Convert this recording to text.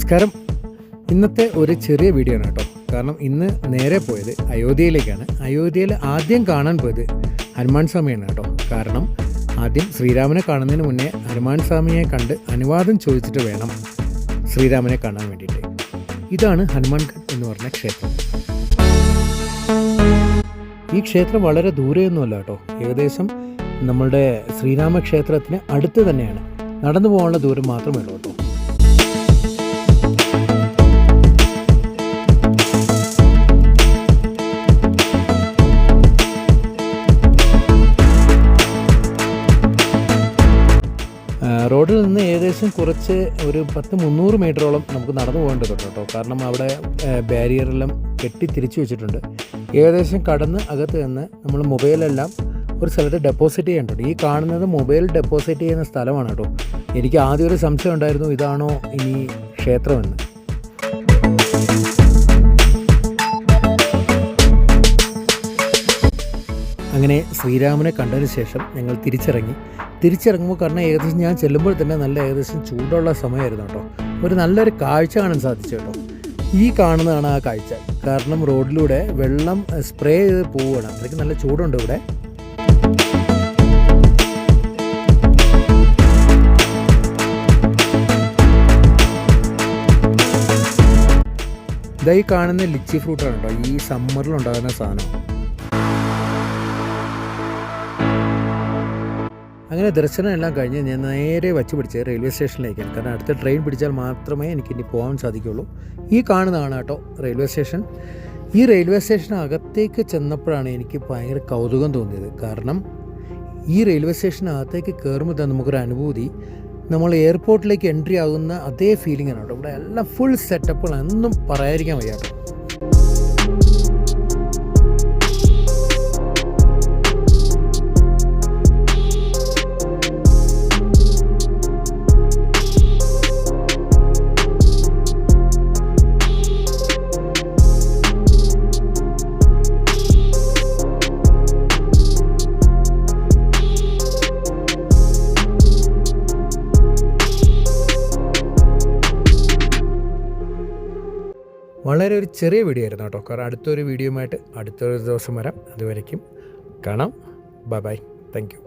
നമസ്കാരം. ഇന്നത്തെ ഒരു ചെറിയ വീഡിയോ ആണ് കേട്ടോ. കാരണം ഇന്ന് നേരെ പോയത് അയോധ്യയിലേക്കാണ്. അയോധ്യയിൽ ആദ്യം കാണാൻ പോയത് ഹനുമാൻ സ്വാമിയാണ് കേട്ടോ. കാരണം ആദ്യം ശ്രീരാമനെ കാണുന്നതിന് മുന്നേ ഹനുമാൻ സ്വാമിയെ കണ്ട് അനുവാദം ചോദിച്ചിട്ട് വേണം ശ്രീരാമനെ കാണാൻ വേണ്ടിയിട്ട്. ഇതാണ് ഹനുമാൻഗഡ് എന്ന് പറഞ്ഞ ക്ഷേത്രം. ഈ ക്ഷേത്രം വളരെ ദൂരെയൊന്നുമല്ല കേട്ടോ. ഏകദേശം നമ്മളുടെ ശ്രീരാമക്ഷേത്രത്തിന് അടുത്ത് തന്നെയാണ്. നടന്നു പോകാനുള്ള ദൂരം മാത്രമേ ഉള്ളൂ കേട്ടോ. റോഡിൽ നിന്ന് ഏകദേശം കുറച്ച് ഒരു 300 മീറ്ററോളം നമുക്ക് നടന്നു പോകേണ്ടതുണ്ട് കേട്ടോ. കാരണം അവിടെ ബാരിയറെല്ലാം കെട്ടി തിരിച്ചു വെച്ചിട്ടുണ്ട്. ഏകദേശം കടന്ന് അകത്ത് നിന്ന് നമ്മൾ മൊബൈലെല്ലാം ഒരു സ്ഥലത്ത് ഡെപ്പോസിറ്റ് ചെയ്യേണ്ടതുണ്ട്. ഈ കാണുന്നത് മൊബൈൽ ഡെപ്പോസിറ്റ് ചെയ്യുന്ന സ്ഥലമാണ് കേട്ടോ. എനിക്ക് ആദ്യം ഒരു സംശയം ഉണ്ടായിരുന്നു, ഇതാണോ ഇനി ക്ഷേത്രമെന്ന്. അങ്ങനെ ശ്രീരാമനെ കണ്ടതിന് ശേഷം ഞങ്ങൾ തിരിച്ചിറങ്ങുമ്പോൾ കാരണം ഏകദേശം ഞാൻ ചെല്ലുമ്പോൾ തന്നെ നല്ല ഏകദേശം ചൂടുള്ള സമയമായിരുന്നു കേട്ടോ. ഒരു നല്ലൊരു കാഴ്ച കാണാൻ സാധിച്ചു കേട്ടോ. ഈ കാണുന്നതാണ് ആ കാഴ്ച. കാരണം റോഡിലൂടെ വെള്ളം സ്പ്രേ ചെയ്ത് പോവുകയാണ്. അത്രയ്ക്ക് നല്ല ചൂടുണ്ട് ഇവിടെ. ഇതായി കാണുന്ന ലിച്ചി ഫ്രൂട്ടാണ് കേട്ടോ. ഈ സമ്മറിലുണ്ടാകുന്ന സാധനം. അങ്ങനെ ദർശനം എല്ലാം കഴിഞ്ഞ് ഞാൻ നേരെ വച്ച് പിടിച്ച് റെയിൽവേ സ്റ്റേഷനിലേക്കാണ്. കാരണം അടുത്ത ട്രെയിൻ പിടിച്ചാൽ മാത്രമേ എനിക്കിനി പോകാൻ സാധിക്കുകയുള്ളൂ. ഈ കാണുന്നതാണ് കേട്ടോ റെയിൽവേ സ്റ്റേഷൻ. ഈ റെയിൽവേ സ്റ്റേഷനകത്തേക്ക് ചെന്നപ്പോഴാണ് എനിക്ക് ഭയങ്കര കൗതുകം തോന്നിയത്. കാരണം ഈ റെയിൽവേ സ്റ്റേഷനകത്തേക്ക് കയറുമ്പോൾ തന്നെ നമുക്കൊരു അനുഭൂതി, നമ്മൾ എയർപോർട്ടിലേക്ക് എൻട്രി ആകുന്ന അതേ ഫീലിംഗ് ആണ് കേട്ടോ. ഇവിടെ എല്ലാം ഫുൾ സെറ്റപ്പുകളാണ്, ഒന്നും പറയാതിരിക്കാൻ വയ്യ കേട്ടോ. വളരെ ഒരു ചെറിയ വീഡിയോ ആയിരുന്നു കേട്ടോ. കാരണം അടുത്തൊരു വീഡിയോയുമായിട്ട് അടുത്തൊരു ദിവസം വരാം. അതുവരയ്ക്കും കാണാം. Bye bye. Thank you.